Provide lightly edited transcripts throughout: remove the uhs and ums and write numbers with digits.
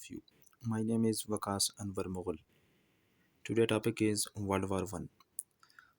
of you. My name is Wakas Anwar Mughal. Today topic is World War One.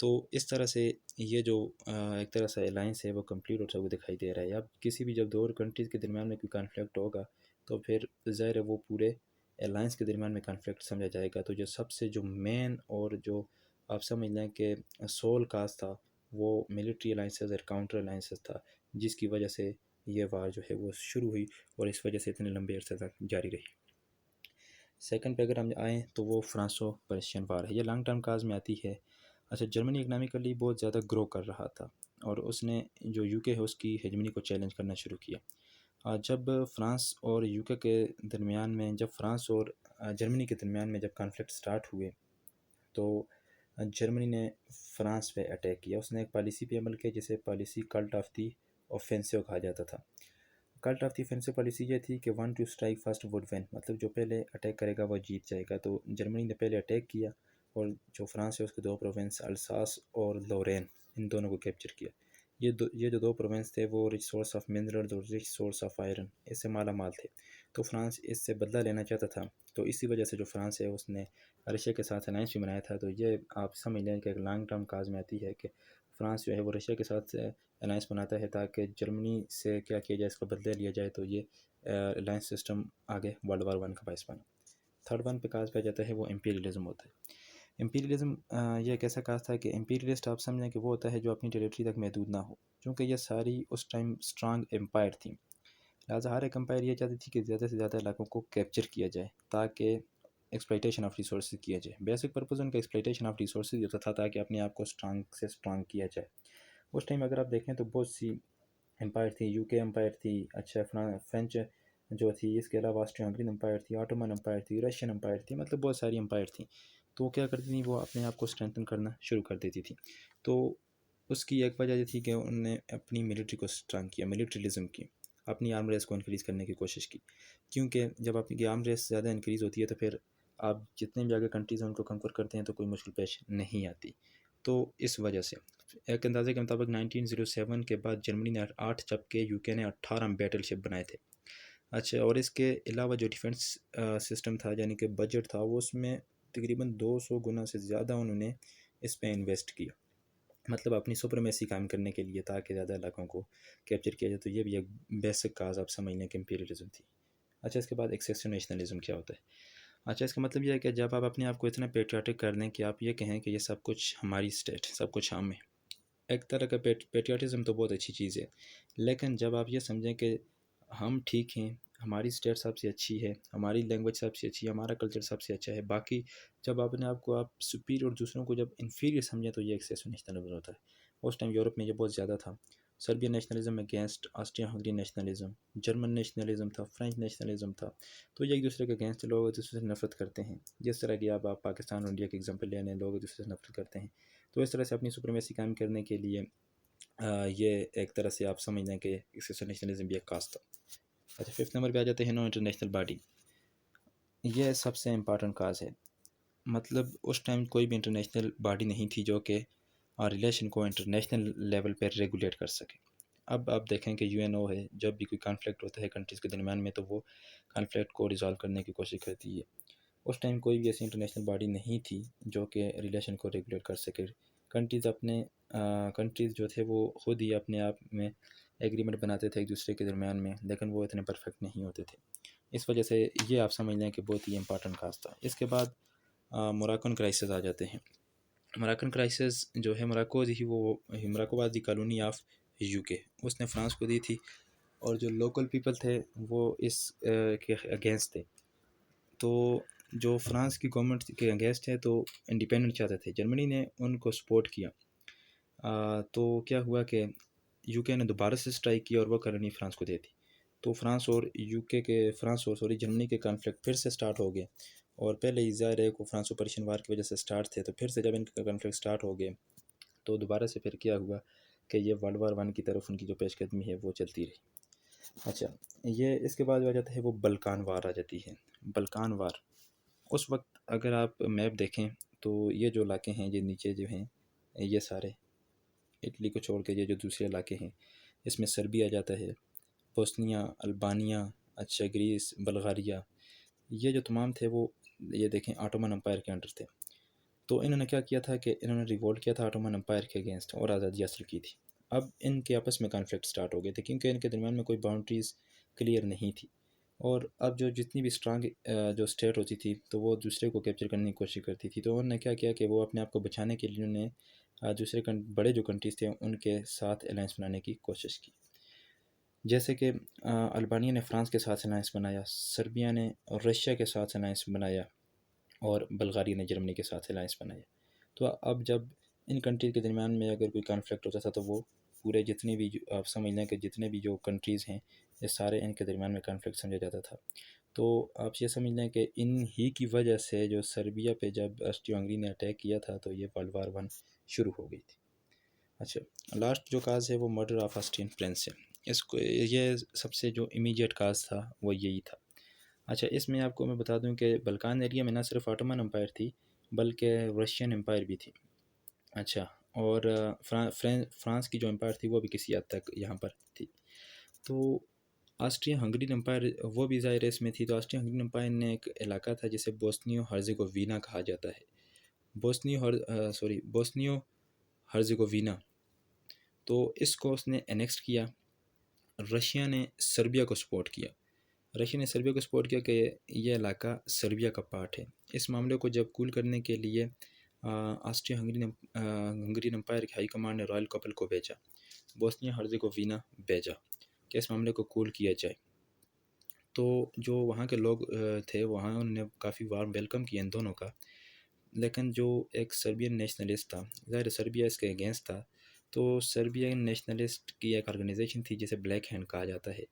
تو اس طرح سے یہ جو ایک طرح سے الائنس ہے وہ کمپلیٹ ہوتا ہوا دکھائی دے رہا ہے. اب کسی بھی جب دو کنٹریز کے درمیان میں کوئی کانفلکٹ ہوگا تو پھر ظاہر ہے وہ پورے الائنس کے درمیان میں کانفلکٹ سمجھا جائے گا. تو جو سب سے جو مین اور جو آپ سمجھ لیں کہ سول کاز تھا وہ ملٹری الائنسز اور کاؤنٹر الائنسز تھا، جس کی وجہ سے یہ وار جو ہے وہ شروع ہوئی اور اس وجہ سے اتنے لمبے عرصے تک جاری رہی. سیکنڈ پہ اگر ہم آئیں تو وہ فرانسو پرشین وار ہے. یہ لانگ ٹرم کاز میں آتی ہے. اچھا، جرمنی اکنامکلی بہت زیادہ گرو کر رہا تھا اور اس نے جو یو کے ہے اس کی ہیجمنی کو چیلنج کرنا شروع کیا. جب فرانس اور یو کے درمیان میں جب فرانس اور جرمنی کے درمیان میں جب کانفلکٹ سٹارٹ ہوئے تو جرمنی نے فرانس پہ اٹیک کیا. اس نے ایک پالیسی پہ عمل کیا جسے policy cult of the offensive کہا جاتا تھا. Cult of the offensive policy یہ تھی کہ one to strike first would win, مطلب جو پہلے اٹیک کرے گا وہ جیت جائے گا. تو جرمنی نے پہلے اٹیک کیا اور جو فرانس ہے اس کے دو پروونس الساس اور لورین ان دونوں کو کیپچر کیا. یہ جو دو پروونس تھے وہ رچ سورس آف منرل اور رچ سورس آف آئرن اس سے مالا مال تھے. تو فرانس اس سے بدلہ لینا چاہتا تھا. تو اسی وجہ سے جو فرانس ہے اس نے رشیا کے ساتھ الائنس بھی بنایا تھا. تو یہ آپ سمجھ لیں کہ ایک لانگ ٹرم کاز میں آتی ہے کہ فرانس جو ہے وہ رشیا کے ساتھ الائنس بناتا ہے تاکہ جرمنی سے کیا کیا جائے، اس کا بدلہ لیا جائے. تو یہ الائنس سسٹم آگے ورلڈ وار ون کا باعث بنا. تھرڈ ون پہ کاز پہ جاتا ہے وہ امپیریلزم ہوتا ہے. امپیریلزم یہ ایک ایسا کاز تھا کہ امپیریلسٹ آپ سمجھیں کہ وہ ہوتا ہے جو اپنی ٹیریٹری تک محدود نہ ہو، کیونکہ یہ ساری اس ٹائم اسٹرانگ امپائر تھیں. لہٰذا ہر ایک امپائر یہ چاہتی تھی کہ زیادہ سے زیادہ علاقوں کو کیپچر کیا جائے تاکہ ایکسپلائٹیشن آف ریسورسز کیا جائے. بیسک پرپز ان کا ایکسپلائٹیشن آف ریسورسز ہوتا تھا تاکہ اپنے آپ کو اسٹرانگ سے اسٹرانگ کیا جائے. اس ٹائم اگر آپ دیکھیں تو بہت سی امپائر تھی. یو کے امپائر تھی، اچھا فرینچ جو تھی، اس کے علاوہ آسٹریو ہنگرین امپائر تھی، آٹومن امپائر تھی، رشین امپائر تھی، مطلب بہت ساری امپائر تھیں. تو وہ کیا کرتی تھیں، وہ اپنے آپ کو اسٹرینتھن کرنا شروع کر دیتی تھیں. تو اس کی ایک وجہ یہ تھی کہ انہوں نے اپنی ملٹری کو اسٹرانگ کیا، ملٹریلزم کی، اپنی آرم ریس کو انکریز کرنے کی کوشش کی. کیونکہ جب آپ کی آرم ریس زیادہ انکریز ہوتی ہے تو پھر آپ جتنے بھی آگے کنٹریز ہیں ان کو کنکور کرتے ہیں تو کوئی مشکل پیش نہیں آتی. تو اس وجہ سے ایک اندازے کے مطابق 1907 کے بعد جرمنی نے 8 جبکہ یو کے نے 18 بیٹل شپ بنائے تھے. اچھا، اور اس کے علاوہ جو ڈیفنس سسٹم تھا یعنی کہ بجٹ تھا وہ اس میں تقریباً 200 گنا سے زیادہ انہوں نے اس پہ انویسٹ کیا، مطلب اپنی سپریمیسی قائم کرنے کے لیے تاکہ زیادہ علاقوں کو کیپچر کیا جائے. تو یہ بھی ایک بیسک کاز آپ سمجھ لیں کہ امپیریلزم تھی. اچھا، اس کے بعد ایکسیسو نیشنلزم کیا ہوتا ہے؟ اچھا، اس کا مطلب یہ ہے کہ جب آپ اپنے آپ کو اتنا پیٹریاٹک کر دیں کہ آپ یہ کہیں کہ یہ سب کچھ ہماری اسٹیٹ، سب کچھ ہم ہے. ایک طرح کا پیٹریاٹزم تو بہت اچھی چیز ہے، لیکن جب آپ یہ سمجھیں کہ ہم ٹھیک ہیں، ہماری اسٹیٹ سب سے اچھی ہے، ہماری لینگویج سب سے اچھی ہے، ہمارا کلچر سب سے اچھا ہے، باقی جب آپ نے آپ کو آپ سپیریور دوسروں کو جب انفیریئر سمجھیں تو یہ ایکسیسو نیشنلزم ہوتا ہے. اس ٹائم یورپ میں یہ بہت زیادہ تھا. Serbian nationalism against Austria Hungary nationalism, German nationalism تھا، فرینچ نیشنلزم تھا. تو یہ ایک دوسرے کے اگینسٹ لوگ ایک دوسرے سے نفرت کرتے ہیں. جس طرح کہ آپ پاکستان اور انڈیا کے ایگزامپل لے لیں، لوگ ایک دوسرے سے نفرت کرتے ہیں. تو اس طرح سے اپنی سپریمیسی قائم کرنے کے لیے یہ ایک طرح سے آپ سمجھ لیں کہ ایکسیسو نیشنلزم بھی ایک کاز تھا. اچھا، 5 نمبر پہ آ جاتے ہیں نو انٹرنیشنل باڈی. یہ سب سے امپارٹنٹ کاز ہے. مطلب اس ٹائم کوئی بھی انٹرنیشنل باڈی نہیں تھی جو کہ ریلیشن کو انٹرنیشنل لیول پہ ریگولیٹ کر سکے. اب آپ دیکھیں کہ یو این او ہے، جب بھی کوئی کانفلکٹ ہوتا ہے کنٹریز کے درمیان میں تو وہ کانفلکٹ کو ریزالو کرنے کی کوشش کرتی ہے. اس ٹائم کوئی بھی ایسی انٹرنیشنل باڈی نہیں تھی جو کہ ریلیشن کو ریگولیٹ کر سکے. کنٹریز جو تھے وہ خود ہی اپنے آپ میں ایگریمنٹ بناتے تھے ایک دوسرے کے درمیان میں، لیکن وہ اتنے پرفیکٹ نہیں ہوتے تھے. اس وجہ سے یہ آپ سمجھ لیں کہ بہت ہی امپارٹنٹ کاز تھا. اس کے بعد موراکن کرائسس آ جاتے ہیں. موراکن کرائسس جو ہے، موراکو was the colony of you کے، اس نے فرانس کو دی تھی اور جو لوکل پیپل تھے وہ اس کے اگینسٹ تھے. تو جو فرانس کی گورنمنٹ کے اگینسٹ ہے تو انڈیپینڈنٹ چاہتے تھے. جرمنی نے ان کو سپورٹ کیا. تو کیا ہوا کہ یو کے نے دوبارہ سے اسٹرائک کیا اور وہ کالونی فرانس کو دے دی. تو فرانس اور جرمنی کے کانفلکٹ پھر سے سٹارٹ ہو گئے. اور پہلے ہی ظاہر ہے کہ فرانسو پرشین وار کی وجہ سے سٹارٹ تھے، تو پھر سے جب ان کا کانفلکٹ سٹارٹ ہو گئے تو دوبارہ سے پھر کیا ہوا کہ یہ ورلڈ وار ون کی طرف ان کی جو پیش قدمی ہے وہ چلتی رہی. اچھا، یہ اس کے بعد آ جاتا ہے وہ بلکان وار آ جاتی ہے. بلکان وار اس وقت اگر آپ میپ دیکھیں تو یہ جو علاقے ہیں یہ نیچے جو ہیں یہ سارے اٹلی کو چھوڑ کے یہ جو دوسرے علاقے ہیں اس میں سربیا آ جاتا ہے، بوسنیا، البانیا، اچھا گریس، بلغاریہ، یہ جو تمام تھے وہ یہ دیکھیں آٹومن امپائر کے انڈر تھے. تو انہوں نے کیا کیا تھا کہ انہوں نے ریوولٹ کیا تھا آٹومن امپائر کے اگینسٹ اور آزادی حاصل کی تھی۔ اب ان کے آپس میں کانفلکٹ سٹارٹ ہو گئے تھے کیونکہ ان کے درمیان میں کوئی باؤنڈریز کلیئر نہیں تھی، اور اب جو جتنی بھی اسٹرانگ جو اسٹیٹ ہوتی تھی تو وہ دوسرے کو کیپچر کرنے کی کوشش کرتی تھی، تو انہوں نے کیا کیا کہ وہ اپنے آپ کو بچانے کے لیے انہوں نے دوسرے بڑے جو کنٹریز تھے ان کے ساتھ الائنس بنانے کی کوشش کی، جیسے کہ البانیہ نے فرانس کے ساتھ الائنس بنایا، سربیا نے رشیا کے ساتھ الائنس بنایا، اور بلغاریہ نے جرمنی کے ساتھ الائنس بنایا۔ تو اب جب ان کنٹریز کے درمیان میں اگر کوئی کانفلکٹ ہوتا تھا تو وہ پورے جتنے بھی آپ سمجھ لیں کہ جتنے بھی جو کنٹریز ہیں یہ سارے ان کے درمیان میں کانفلکٹ سمجھا جاتا تھا۔ تو آپ یہ سمجھ لیں کہ ان ہی کی وجہ سے جو سربیا پہ جب آسٹریو ہنگری نے اٹیک کیا تھا تو یہ ورلڈ وار 1 شروع ہو گئی تھی۔ اچھا، لاسٹ جو کاز ہے وہ مرڈر آف آسٹرین پرنس ہے، اس کو یہ سب سے جو امیجیٹ کاز تھا وہ یہی تھا۔ اچھا، اس میں آپ کو میں بتا دوں کہ بلکان ایریا میں نہ صرف آٹومن امپائر تھی بلکہ رشین امپائر بھی تھی۔ اچھا، اور فرانس کی جو امپائر تھی وہ بھی کسی حد تک یہاں پر تھی۔ تو آسٹرین ہنگری امپائر وہ بھی ظاہر اس میں تھی۔ تو آسٹرین ہنگری امپائر نے ایک علاقہ تھا جسے بوسنیو ہرزیگووینا کہا جاتا ہے، بوسنیو ہرزیگووینا۔ تو اس کو اس نے انیکس کیا۔ رشیا نے سربیا کو سپورٹ کیا، رشیا نے سربیا کو سپورٹ کیا کہ یہ علاقہ سربیا کا پارٹ ہے۔ اس معاملے کو جب کول کرنے کے لیے آسٹریا ہنگری امپائر کے ہائی کمانڈ نے رائل کپل کو بھیجا، بوسنیا ہرزیگووینا بھیجا کہ اس معاملے کو کول کیا جائے۔ تو جو وہاں کے لوگ تھے وہاں انہوں نے کافی وارم ویلکم کیا ان دونوں کا، لیکن جو ایک سربین نیشنلسٹ تھا، ظاہر سربیا اس کے اگینسٹ تھا، تو سربین نیشنلسٹ کی ایک آرگنائزیشن تھی جسے بلیک ہینڈ کہا جاتا ہے،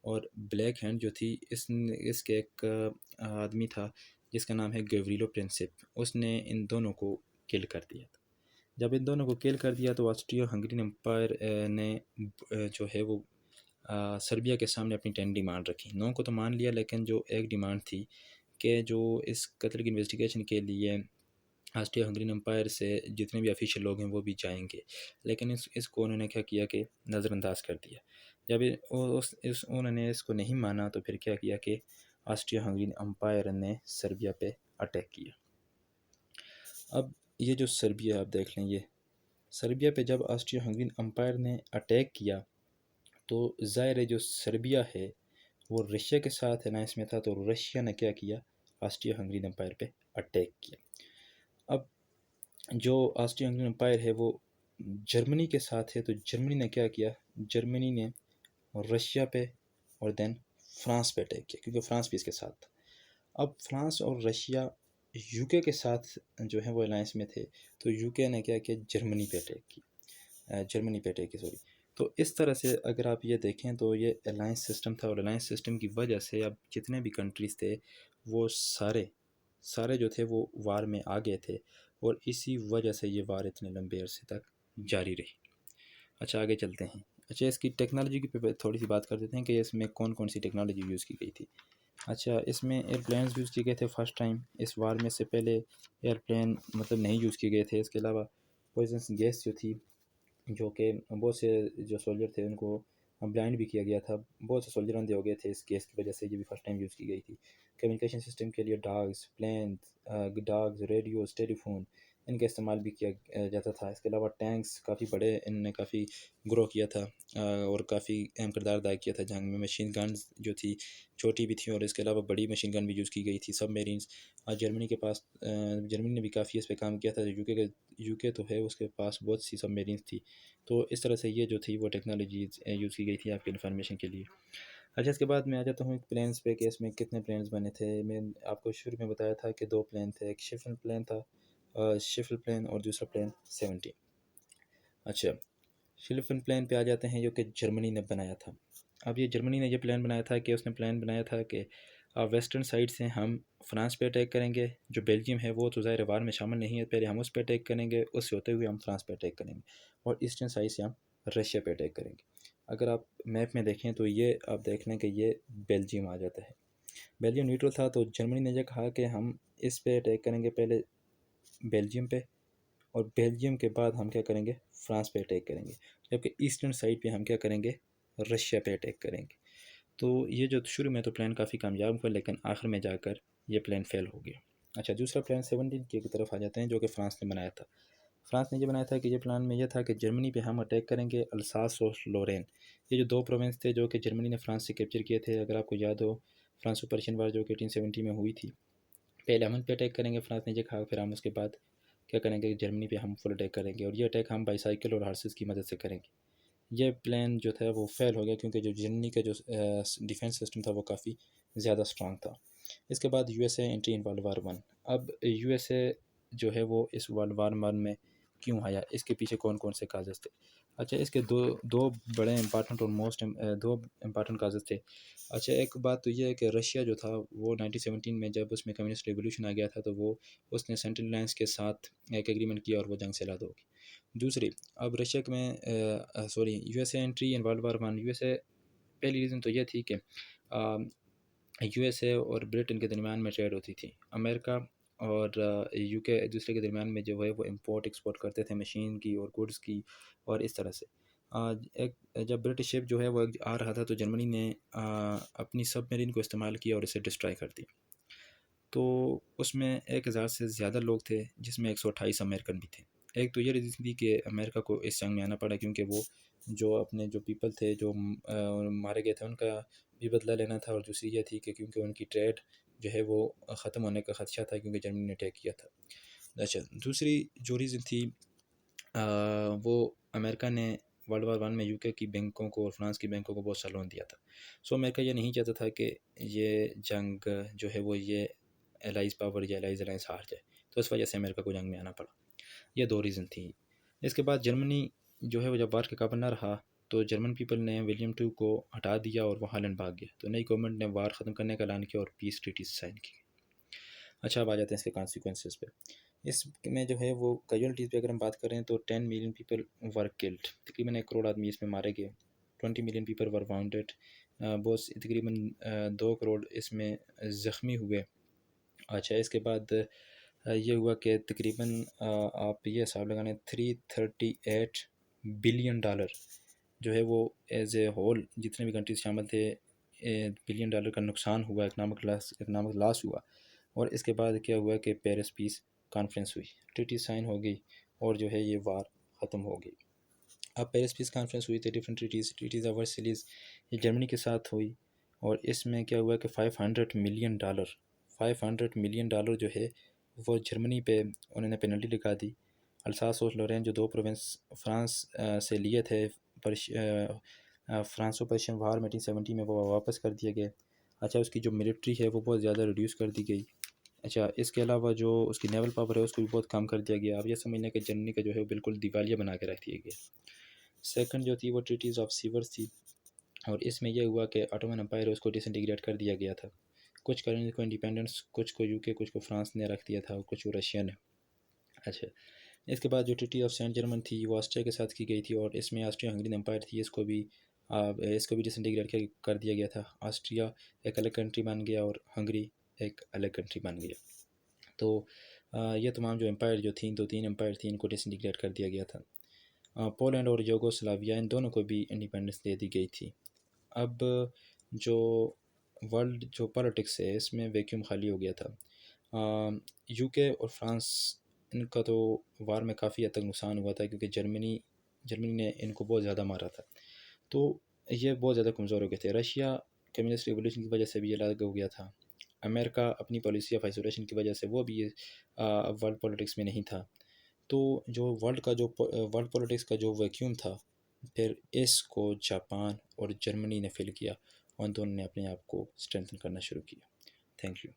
اور بلیک ہینڈ جو تھی اس کے ایک آدمی تھا جس کا نام ہے گیوریلو پرنسپ، اس نے ان دونوں کو کل کر دیا تھا۔ جب ان دونوں کو کل کر دیا تو آسٹریو ہنگری امپائر نے جو ہے وہ سربیا کے سامنے اپنی 10 ڈیمانڈ رکھی۔ 9 کو تو مان لیا، لیکن جو ایک ڈیمانڈ تھی کہ جو اس قتل کی انویسٹیگیشن کے لیے آسٹریا ہنگری امپائر سے جتنے بھی آفیشیل لوگ ہیں وہ بھی جائیں گے، لیکن اس کو انہوں نے کیا کیا کہ نظر انداز کر دیا۔ جب انہوں نے اس کو نہیں مانا تو پھر کیا کیا کہ آسٹریا ہنگری امپائر نے سربیا پہ اٹیک کیا۔ اب یہ جو سربیا آپ دیکھ لیں، یہ سربیا پہ جب آسٹریا ہنگری امپائر نے اٹیک کیا تو ظاہر ہے جو سربیا ہے وہ رشیا کے ساتھ الائنس میں تھا، تو رشیا نے کیا کیا، آسٹریا ہنگری امپائر پہ اٹیک کیا۔ اب جو آسٹریا ہنگری امپائر ہے وہ جرمنی کے ساتھ ہے، تو جرمنی نے کیا کیا، جرمنی نے رشیا پہ اور دین فرانس پہ اٹیک کیا، کیونکہ فرانس بھی اس کے ساتھ تھا۔ اب فرانس اور رشیا یو کے ساتھ جو ہے وہ الائنس میں تھے، تو یو کے نے کیا کیا، جرمنی پہ اٹیک کی سوری۔ تو اس طرح سے اگر آپ یہ دیکھیں تو یہ الائنس سسٹم تھا، اور الائنس سسٹم کی وجہ سے اب جتنے بھی کنٹریز تھے وہ سارے جو تھے وہ وار میں آ گئے تھے، اور اسی وجہ سے یہ وار اتنے لمبے عرصے تک جاری رہی۔ اچھا، آگے چلتے ہیں۔ اچھا، اس کی ٹیکنالوجی کی پہ تھوڑی سی بات کر دیتے ہیں کہ اس میں کون کون سی ٹیکنالوجی یوز کی گئی تھی۔ اچھا، اس میں ایئر پلینز یوز کیے گئے تھے فرسٹ ٹائم اس وار میں، سے پہلے ایئر پلین نہیں یوز کیے گئے تھے۔ اس کے علاوہ پوائزنس گیس جو تھی، جو کہ بہت سے جو سولجر تھے ان کو بلائنڈ بھی کیا گیا تھا، بہت سے سولجر اندھے ہو گئے تھے اس گیس کی وجہ سے، یہ بھی فرسٹ ٹائم یوز کی گئی تھی۔ کمیونیکیشن سسٹم کے لیے ڈاگز، ریڈیوز، ٹیلی فون، ان کا استعمال بھی کیا جاتا تھا۔ اس کے علاوہ ٹینکس کافی بڑے ان نے کافی گرو کیا تھا، اور کافی اہم کردار ادا کیا تھا جنگ میں۔ مشین گنز جو تھی چھوٹی بھی تھیں، اور اس کے علاوہ بڑی مشین گن بھی یوز کی گئی تھی۔ سب میرینز جرمنی نے بھی کافی اس پہ کام کیا تھا۔ یو کے تو ہے اس کے پاس بہت سی سب میرینز تھی، تو اس طرح سے یہ جو تھی وہ ٹیکنالوجیز یوز کی گئی تھی آپ کی انفارمیشن کے لیے۔ اچھا، اس کے بعد میں آ جاتا ہوں پلینس پہ کہ اس میں کتنے پلینس بنے تھے۔ میں آپ کو شروع میں بتایا تھا کہ 2 پلین تھے، ایک شفل پلین تھا، اور دوسرا پلین 17۔ اچھا، شفل پلین پہ آ جاتے ہیں جو کہ جرمنی نے بنایا تھا۔ اب یہ جرمنی نے یہ پلان بنایا تھا کہ اس نے پلان بنایا تھا کہ ویسٹرن سائڈ سے ہم فرانس پہ اٹیک کریں گے، جو بیلجیم ہے وہ تو ظاہر وار میں شامل نہیں ہے، پہلے ہم اس پہ اٹیک کریں گے، اس سے ہوتے ہوئے ہم فرانس پہ اٹیک کریں گے، اور ایسٹرن سائڈ سے ہم رشیا پہ اٹیک کریں گے۔ اگر آپ میپ میں دیکھیں تو یہ آپ دیکھ لیں کہ یہ بیلجیم آ جاتا ہے۔ بیلجیم نیوٹرل تھا، تو جرمنی نے یہ کہا کہ ہم اس پہ اٹیک کریں گے، پہلے بیلجیم پہ، اور بیلجیم کے بعد ہم کیا کریں گے، فرانس پہ اٹیک کریں گے، جبکہ ایسٹرن سائڈ پہ ہم کیا کریں گے، رشیا پہ اٹیک کریں گے۔ تو یہ جو شروع میں تو پلان کافی کامیاب ہوا، لیکن آخر میں جا کر یہ پلان فیل ہو گیا۔ اچھا، دوسرا پلان 17 کی طرف آ جاتے ہیں جو کہ فرانس نے بنایا تھا۔ فرانس نے یہ بنایا تھا کہ یہ پلان میں یہ تھا کہ جرمنی پہ ہم اٹیک کریں گے، الساس اور لورین، یہ جو دو پروونس تھے جو کہ جرمنی نے فرانس سے کیپچر کیے تھے۔ اگر آپ کو یاد ہو، فرانسو پرشین وار جو کہ 1870 میں ہوئی تھی، پہلے ہم ان پہ اٹیک کریں گے، فرانس نے یہ کہا، پھر ہم اس کے بعد کیا کریں گے، جرمنی پہ ہم فل اٹیک کریں گے، اور یہ اٹیک ہم بائی سائیکل اور ہارسز کی مدد سے کریں گے۔ یہ پلان جو تھا وہ فیل ہو گیا کیونکہ جو جرمنی کا جو ڈیفینس سسٹم تھا وہ کافی زیادہ اسٹرانگ تھا۔ اس کے بعد U S A entry in World War One. اب یو ایس اے جو ہے وہ اس ورلڈ وار ون میں کیوں آیا، اس کے پیچھے کون کون سے کازز تھے؟ اچھا، اس کے دو بڑے امپارٹنٹ اور دو امپارٹنٹ کازز تھے۔ اچھا، ایک بات تو یہ ہے کہ رشیا جو تھا وہ 1917 میں جب اس میں کمیونسٹ ریولوشن آ گیا تھا تو اس نے سینٹرل لائنس کے ساتھ ایک ایگریمنٹ کیا اور وہ جنگ سے لڑ ہو گئی۔ دوسری، اب رشیا میں U S A entry in World War One, U S A پہلی ریزن تو یہ تھی کہ یو ایس اے اور برٹن کے درمیان میں ٹریڈ ہوتی تھی۔ امریکہ اور یو کے ایک دوسرے کے درمیان میں جو ہے وہ امپورٹ ایکسپورٹ کرتے تھے مشین کی اور گڈس کی، اور اس طرح سے ایک جب برٹش شپ جو ہے وہ آ رہا تھا تو جرمنی نے اپنی سب میرین کو استعمال کیا اور اسے ڈسٹرائی کر دی۔ تو اس میں 1000 سے زیادہ لوگ تھے جس میں 128 امریکن بھی تھے۔ ایک تو یہ ریزن تھی کہ امریکہ کو اس جنگ میں آنا پڑا کیونکہ وہ جو اپنے جو پیپل تھے جو مارے گئے تھے ان کا بھی بدلہ لینا تھا، اور دوسری یہ تھی کہ کیونکہ ان کی ٹریڈ جو ہے وہ ختم ہونے کا خدشہ تھا کیونکہ جرمنی نے اٹیک کیا تھا۔ اچھا، دوسری جو ریزن تھی وہ امریکہ نے ورلڈ وار ون میں یو کے کی بینکوں کو اور فرانس کی بینکوں کو بہت سا لون دیا تھا۔ سو امریکہ یہ نہیں چاہتا تھا کہ یہ جنگ جو ہے وہ یہ الائز پاور یا الائز الائنس ہار جائے، تو اس وجہ سے امریکہ کو جنگ میں آنا پڑا۔ یہ دو ریزن تھی۔ اس کے بعد جرمنی جو ہے وہ جب وار کے قابل نہ رہا تو جرمن پیپل نے ولیم ٹو کو ہٹا دیا اور وہ ہالینڈ بھاگ گیا، تو نئی گورنمنٹ نے وار ختم کرنے کا اعلان کیا اور پیس ٹریٹی سائن کی۔ اچھا، اب آ جاتے ہیں اس کے کانسیکوینسز پہ۔ اس میں جو ہے وہ کیجوالٹیز پہ اگر ہم بات کریں تو 10 ملین پیپل ور کلڈ، تقریباً 1 کروڑ آدمی اس میں مارے گئے۔ 20 ملین پیپل ور وانڈیڈ، بہت تقریباً 2 کروڑ اس میں زخمی ہوئے۔ اچھا، اس کے بعد یہ ہوا کہ تقریباً آپ یہ حساب لگانے 338 بلین ڈالر جو ہے وہ ایز اے ہول جتنے بھی کنٹریز شامل تھے بلین ڈالر کا نقصان ہوا، اکنامک لاس ہوا۔ اور اس کے بعد کیا ہوا کہ پیرس پیس کانفرنس ہوئی، ٹریٹی سائن ہو گئی اور جو ہے یہ وار ختم ہو گئی۔ اب پیرس پیس کانفرنس ہوئی تھی، ڈفرینٹ ٹریٹیز آف ورسیلیز یہ جرمنی کے ساتھ ہوئی، اور اس میں کیا ہوا کہ 500 ملین ڈالر جو ہے وہ جرمنی پہ انہوں نے پینلٹی لگا دی۔ الساس اور لورین جو دو پروونس فرانس سے لیے تھے فرانسو پرشین وار 1870 میں، وہ واپس کر دیے گئے۔ اچھا، اس کی جو ملٹری ہے وہ بہت زیادہ ریڈیوس کر دی گئی۔ اچھا، اس کے علاوہ جو اس کی نیول پاور ہے اس کو بھی بہت کم کر دیا گیا۔ اب یہ سمجھنا کہ جرمنی کا جو ہے بالکل دیوالیہ بنا کے رکھ دیا گیا۔ سیکنڈ جو تھی وہ ٹریٹیز آف سیورس تھی، اور اس میں یہ ہوا کہ آٹومن امپائر اس کو ڈس انٹیگریٹ کر دیا گیا تھا۔ کچھ کنٹریز کو انڈیپینڈنس، کچھ کو یو کے، کچھ کو فرانس نے رکھ دیا تھا اور کچھ کو رشیا نے۔ اچھا، اس کے بعد جو ٹریٹی آف سینٹ جرمن تھی وہ آسٹریا کے ساتھ کی گئی تھی، اور اس میں آسٹریا ہنگری امپائر تھی، اس کو بھی ڈس انٹیگریٹ کر دیا گیا تھا۔ آسٹریا ایک الگ کنٹری بن گیا اور ہنگری ایک الگ کنٹری بن گیا۔ تو یہ تمام جو امپائر جو تھیں، 2-3 امپائر تھیں، ان کو ڈس انٹیگریٹ کر دیا گیا تھا۔ پولینڈ اور یوگوسلاویا ان دونوں کو بھی انڈیپینڈنس دے دی گئی تھی۔ اب جو ورلڈ جو پالیٹکس ہے اس میں ویکیوم خالی ہو گیا تھا۔ یو کے اور فرانس ان کا تو وار میں کافی حد تک نقصان ہوا تھا کیونکہ جرمنی نے ان کو بہت زیادہ مارا تھا، تو یہ بہت زیادہ کمزور ہو گئے تھے۔ رشیا کمیونسٹ ریولوشن کی وجہ سے بھی یہ الگ ہو گیا تھا۔ امریکہ اپنی پالیسی آف آئسولیشن کی وجہ سے وہ بھی ورلڈ پالیٹکس میں نہیں تھا۔ تو جو ورلڈ پالیٹکس کا جو ویکیوم تھا، پھر اس کو جاپان اور جرمنی نے فل کیا، اور دونوں نے اپنے آپ کو اسٹرینتھن کرنا شروع کیا۔ Thank you.